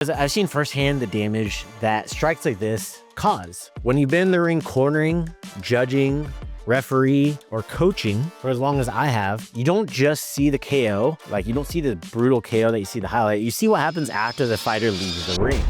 Because I've seen firsthand the damage that strikes like this cause. When you've been in the ring cornering, judging, referee, or coaching for as long as I have, you don't just see the KO, like you don't see the brutal KO that you see the highlight. You see what happens after the fighter leaves the ring.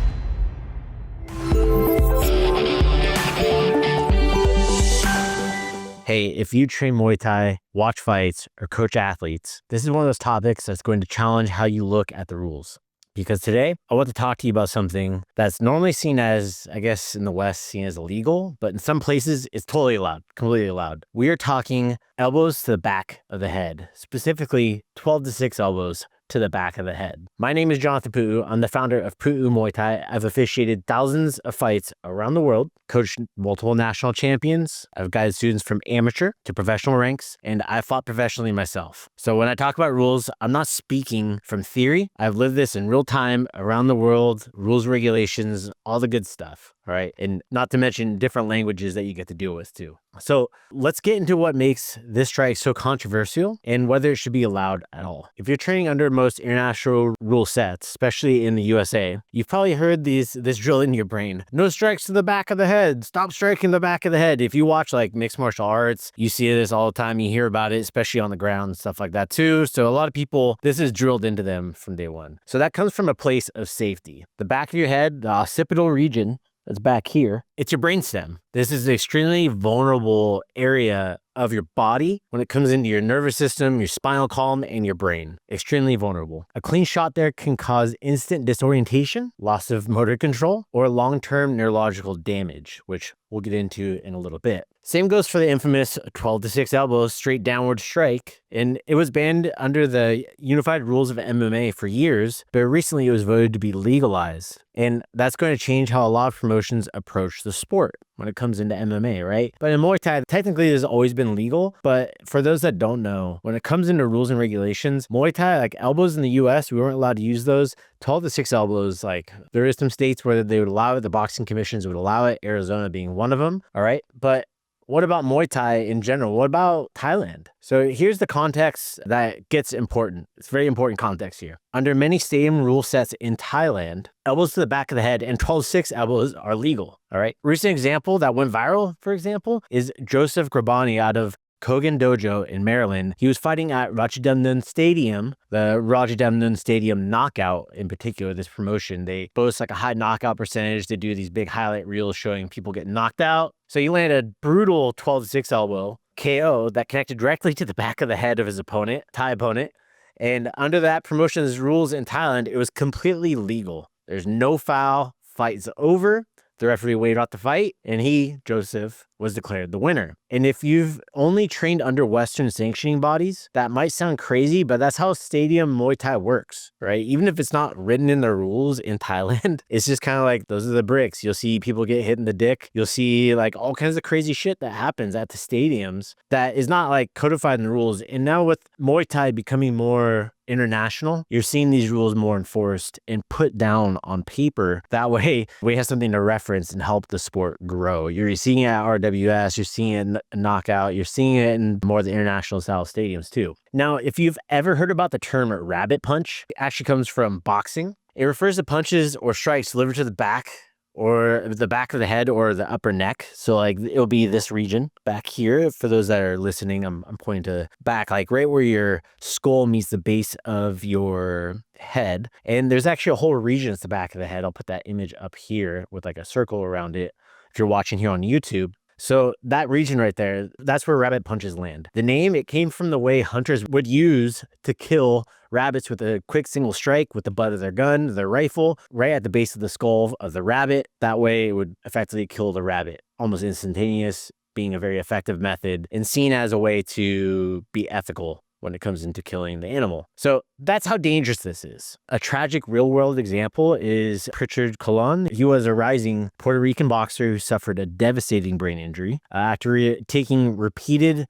Hey, if you train Muay Thai, watch fights, or coach athletes, this is one of those topics that's going to challenge how you look at the rules. Because today, I want to talk to you about something that's normally seen as, I guess in the West, seen as illegal, but in some places, it's totally allowed, completely allowed. We are talking elbows to the back of the head, specifically 12 to 6 elbows to the back of the head. My name is Jonathan Puu. I'm the founder of Pu'u Muay Thai. I've officiated thousands of fights around the world, coached multiple national champions. I've guided students from amateur to professional ranks, and I fought professionally myself. So when I talk about rules, I'm not speaking from theory. I've lived this in real time around the world, rules, regulations, all the good stuff. All right. And not to mention different languages that you get to deal with too. So let's get into what makes this strike so controversial and whether it should be allowed at all. If you're training under most international rule sets, especially in the USA, you've probably heard this drill in your brain. No strikes to the back of the head. Stop striking the back of the head. If you watch like mixed martial arts, you see this all the time. You hear about it, especially on the ground and stuff like that too. So a lot of people, this is drilled into them from day one. So that comes from a place of safety. The back of your head, the occipital region, that's back here, it's your brainstem. This is an extremely vulnerable area of your body when it comes into your nervous system, your spinal column, and your brain. Extremely vulnerable. A clean shot there can cause instant disorientation, loss of motor control, or long-term neurological damage, which we'll get into in a little bit. Same goes for the infamous 12 to 6 elbows straight downward strike. And it was banned under the unified rules of MMA for years, but recently it was voted to be legalized. And that's going to change how a lot of promotions approach the sport when it comes into MMA, right? But in Muay Thai, technically it has always been legal. But for those that don't know, when it comes into rules and regulations, Muay Thai, like elbows in the US, we weren't allowed to use those. 12 to 6 elbows, like there is some states where they would allow it, the boxing commissions would allow it, Arizona being one of them, all right? But what about Muay Thai in general? What about Thailand? So here's the context that gets important. It's very important context here. Under many stadium rule sets in Thailand, elbows to the back of the head and 12-6 elbows are legal, all right? Recent example that went viral, for example, is Joseph Grobani out of Kogan Dojo in Maryland. He was fighting at Rajadamnern Stadium, the Rajadamnern Stadium Knockout in particular, this promotion. They boast like a high knockout percentage. They do these big highlight reels showing people getting knocked out. So he landed a brutal 12-6 elbow KO that connected directly to the back of the head of his opponent, Thai opponent. And under that promotion's rules in Thailand, it was completely legal. There's no foul, fight's over. The referee waved out the fight, and he, Joseph, was declared the winner. And if you've only trained under Western sanctioning bodies, that might sound crazy, but that's how stadium Muay Thai works, right? Even if it's not written in the rules in Thailand, it's just kind of like, those are the bricks. You'll see people get hit in the dick. You'll see like all kinds of crazy shit that happens at the stadiums that is not like codified in the rules. And now with Muay Thai becoming more international, you're seeing these rules more enforced and put down on paper. That way we have something to reference and help the sport grow. You're seeing it at RWS, you're seeing it in Knockout, you're seeing it in more of the international style stadiums too. Now, if you've ever heard about the term rabbit punch, it actually comes from boxing. It refers to punches or strikes delivered to the back or the back of the head or the upper neck. So like it'll be this region back here. For those that are listening, I'm pointing to back, like right where your skull meets the base of your head. And there's actually a whole region at the back of the head. I'll put that image up here with like a circle around it if you're watching here on YouTube. So that region right there, that's where rabbit punches land. The name, it came from the way hunters would use to kill rabbits with a quick single strike with the butt of their gun, their rifle, right at the base of the skull of the rabbit. That way it would effectively kill the rabbit. Almost instantaneous, being a very effective method and seen as a way to be ethical when it comes into killing the animal. So that's how dangerous this is. A tragic real-world example is Pritchard Colon. He was a rising Puerto Rican boxer who suffered a devastating brain injury after taking repeated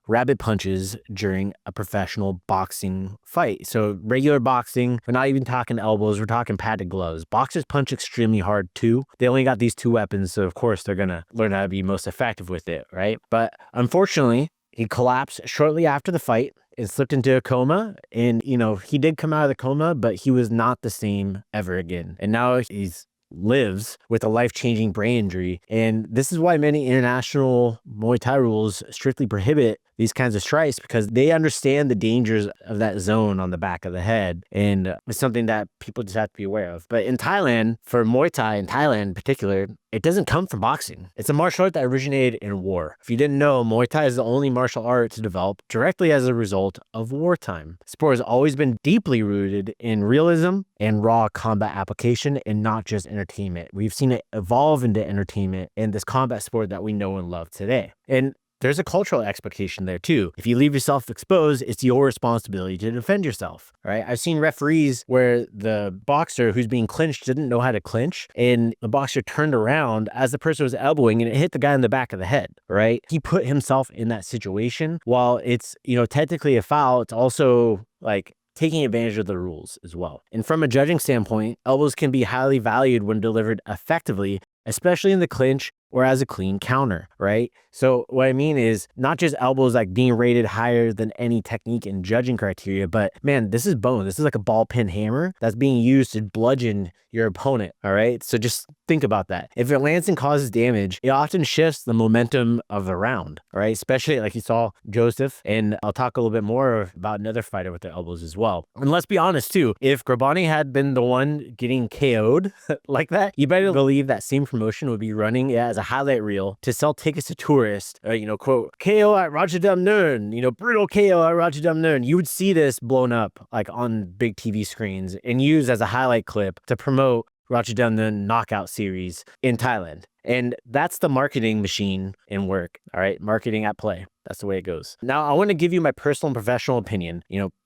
rabbit punches during a professional boxing fight. So regular boxing, we're not even talking elbows, we're talking padded gloves. Boxers punch extremely hard too. They only got these two weapons, so of course they're gonna learn how to be most effective with it, right? But unfortunately, he collapsed shortly after the fight. and slipped into a coma. And, he did come out of the coma, but he was not the same ever again. And now he's lives with a life-changing brain injury. And this is why many international Muay Thai rules strictly prohibit these kinds of strikes, because they understand the dangers of that zone on the back of the head. And it's something that people just have to be aware of. But in Thailand, for Muay Thai in Thailand in particular, it doesn't come from boxing. It's a martial art that originated in war. If you didn't know, Muay Thai is the only martial art to develop directly as a result of wartime. The sport has always been deeply rooted in realism and raw combat application, and not just entertainment. We've seen it evolve into entertainment in this combat sport that we know and love today. And there's a cultural expectation there too. If you leave yourself exposed, it's your responsibility to defend yourself, right? I've seen referees where the boxer who's being clinched didn't know how to clinch, and the boxer turned around as the person was elbowing and it hit the guy in the back of the head, right? He put himself in that situation. While it's, technically a foul, it's also like taking advantage of the rules as well. And from a judging standpoint, elbows can be highly valued when delivered effectively, especially in the clinch or as a clean counter, right? So what I mean is not just elbows like being rated higher than any technique in judging criteria, but man, this is bone. This is like a ball peen hammer that's being used to bludgeon your opponent, all right? So just think about that. If it lands and causes damage, it often shifts the momentum of the round, all right? Especially like you saw Joseph, and I'll talk a little bit more about another fighter with their elbows as well. And let's be honest too, if Grobani had been the one getting KO'd like that, you better believe that same promotion would be running it as a highlight reel to sell tickets to tourists, quote, KO at Rajadamnern, brutal KO at Rajadamnern. You would see this blown up like on big TV screens and used as a highlight clip to promote Rajadamnern Knockout series in Thailand. And that's the marketing machine in work, all right? Marketing at play. That's the way it goes. Now, I want to give you my personal and professional opinion.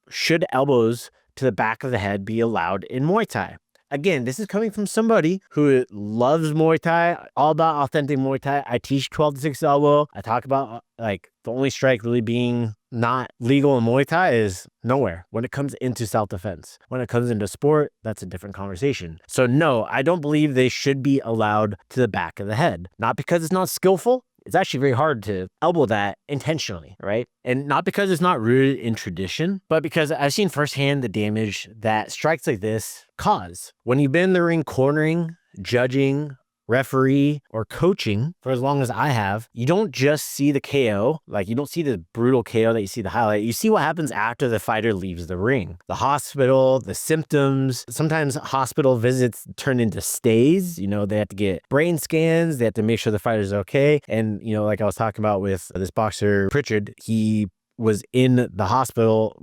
Should elbows to the back of the head be allowed in Muay Thai? Again, this is coming from somebody who loves Muay Thai, all about authentic Muay Thai. I teach 12 to 6 elbow. I talk about like the only strike really being not legal in Muay Thai is nowhere when it comes into self-defense. When it comes into sport, that's a different conversation. So no, I don't believe they should be allowed to the back of the head. Not because it's not skillful. It's actually very hard to elbow that intentionally, right? And not because it's not rooted in tradition, but because I've seen firsthand the damage that strikes like this cause. When you've been in the ring cornering, judging, referee, or coaching for as long as I have, you don't just see the KO, like you don't see the brutal KO that you see the highlight. You see what happens after the fighter leaves the ring. The hospital, the symptoms, sometimes hospital visits turn into stays. They have to get brain scans. They have to make sure the fighter's okay. And, like I was talking about with this boxer, Pritchard, he was in the hospital,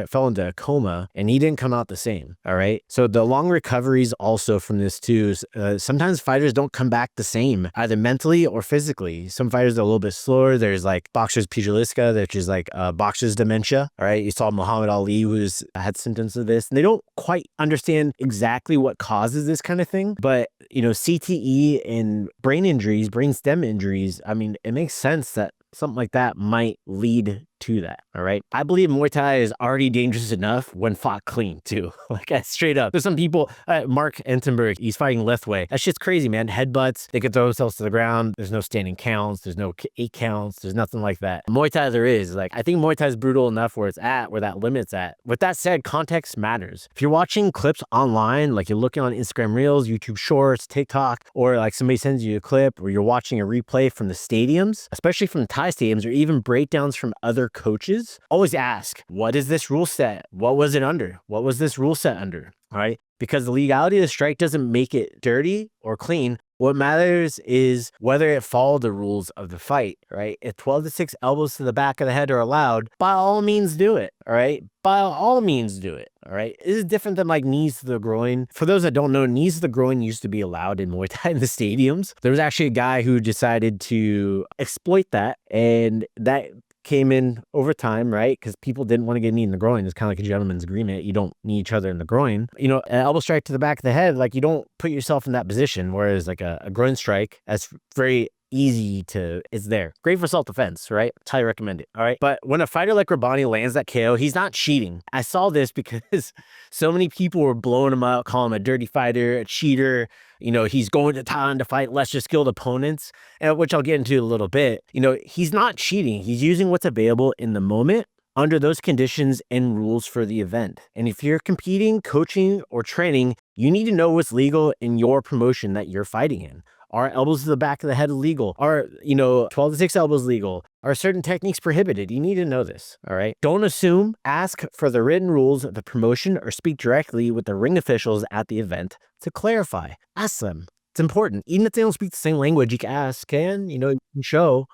fell into a coma, and he didn't come out the same. All right. So the long recoveries also from this too. Sometimes fighters don't come back the same, either mentally or physically. Some fighters are a little bit slower. There's like boxer's pugilistica, which is like boxer's dementia. All right. You saw Muhammad Ali who's had symptoms of this, and they don't quite understand exactly what causes this kind of thing. But CTE and brain injuries, brain stem injuries, I mean, it makes sense that something like that might lead to that. All right. I believe Muay Thai is already dangerous enough when fought clean too. Like straight up. There's some people, Mark Entenberg, he's fighting left way. That shit's crazy, man. Headbutts, they could throw themselves to the ground. There's no standing counts. There's no 8 counts. There's nothing like that. Muay Thai there is. Like, I think Muay Thai is brutal enough where it's at, where that limit's at. With that said, context matters. If you're watching clips online, like you're looking on Instagram Reels, YouTube Shorts, TikTok, or like somebody sends you a clip or you're watching a replay from the stadiums, especially from Thai stadiums, or even breakdowns from other coaches, always ask, what is this rule set? What was it under? What was this rule set under? All right. Because the legality of the strike doesn't make it dirty or clean. What matters is whether it followed the rules of the fight, right? If 12 to 6 elbows to the back of the head are allowed, by all means do it, all right? By all means do it, all right? This is different than like knees to the groin. For those that don't know, knees to the groin used to be allowed in Muay Thai in the stadiums. There was actually a guy who decided to exploit that, and that came in over time, right? Because people didn't want to get knee in the groin. It's kind of like a gentleman's agreement. You don't knee each other in the groin. An elbow strike to the back of the head, like you don't put yourself in that position. Whereas like a groin strike, that's very easy to, it's there. Great for self-defense, right? That's how I recommend it, all right? But when a fighter like Grobani lands that KO, he's not cheating. I saw this because so many people were blowing him up, calling him a dirty fighter, a cheater. He's going to Thailand to fight lesser skilled opponents, which I'll get into a little bit. He's not cheating. He's using what's available in the moment under those conditions and rules for the event. And if you're competing, coaching, or training, you need to know what's legal in your promotion that you're fighting in. Are elbows to the back of the head illegal? Are, 12 to 6 elbows legal? Are certain techniques prohibited? You need to know this, all right? Don't assume. Ask for the written rules of the promotion or speak directly with the ring officials at the event to clarify. Ask them. It's important. Even if they don't speak the same language, you can ask, you can show,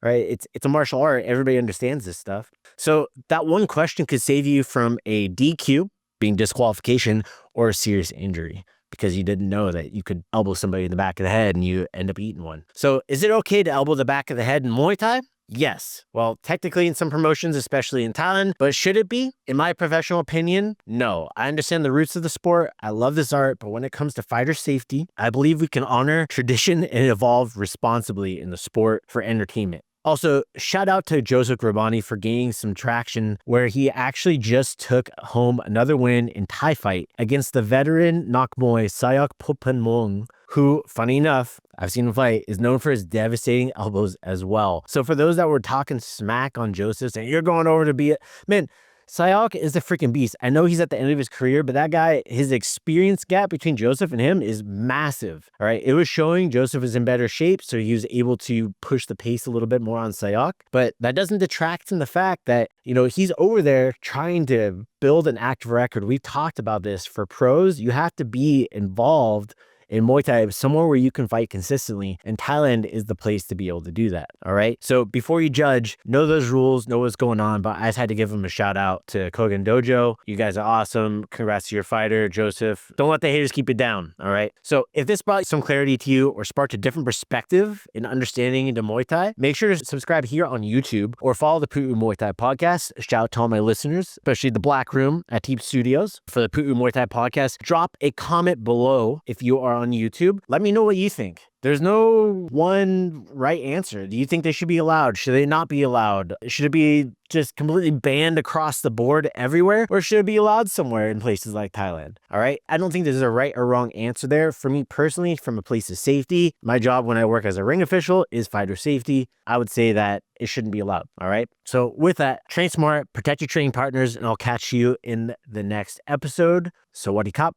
right? It's a martial art. Everybody understands this stuff. So that one question could save you from a DQ, being disqualification, or a serious injury, because you didn't know that you could elbow somebody in the back of the head and you end up eating one. So is it okay to elbow the back of the head in Muay Thai? Yes. Well, technically in some promotions, especially in Thailand, but should it be? In my professional opinion, no. I understand the roots of the sport. I love this art, but when it comes to fighter safety, I believe we can honor tradition and evolve responsibly in the sport for entertainment. Also, shout out to Joseph Grobani for gaining some traction where he actually just took home another win in Thai fight against the veteran Nakmoy Sayak Pupanmong, who, funny enough, I've seen him fight, is known for his devastating elbows as well. So for those that were talking smack on Joseph, saying you're going over to be it, man, Sayak is a freaking beast. I know he's at the end of his career, but that guy, his experience gap between Joseph and him is massive. All right. It was showing Joseph is in better shape, so he was able to push the pace a little bit more on Sayak. But that doesn't detract from the fact that, he's over there trying to build an active record. We've talked about this for pros. You have to be involved in Muay Thai, somewhere where you can fight consistently, and Thailand is the place to be able to do that, all right? So before you judge, know those rules, know what's going on, but I just had to give them a shout out to Kogan Dojo. You guys are awesome. Congrats to your fighter, Joseph. Don't let the haters keep it down, all right? So if this brought some clarity to you or sparked a different perspective in understanding into Muay Thai, make sure to subscribe here on YouTube or follow the Pu'u Muay Thai podcast. Shout out to all my listeners, especially the Black Room at Teep Studios for the Pu'u Muay Thai podcast. Drop a comment below if you are on YouTube. Let me know what you think. There's no one right answer. Do you think they should be allowed? Should they not be allowed? Should it be just completely banned across the board everywhere? Or should it be allowed somewhere in places like Thailand? All right. I don't think there's a right or wrong answer there. For me personally, from a place of safety, my job when I work as a ring official is fighter safety. I would say that it shouldn't be allowed. All right. So with that, train smart, protect your training partners, and I'll catch you in the next episode. So Sawadee Kap.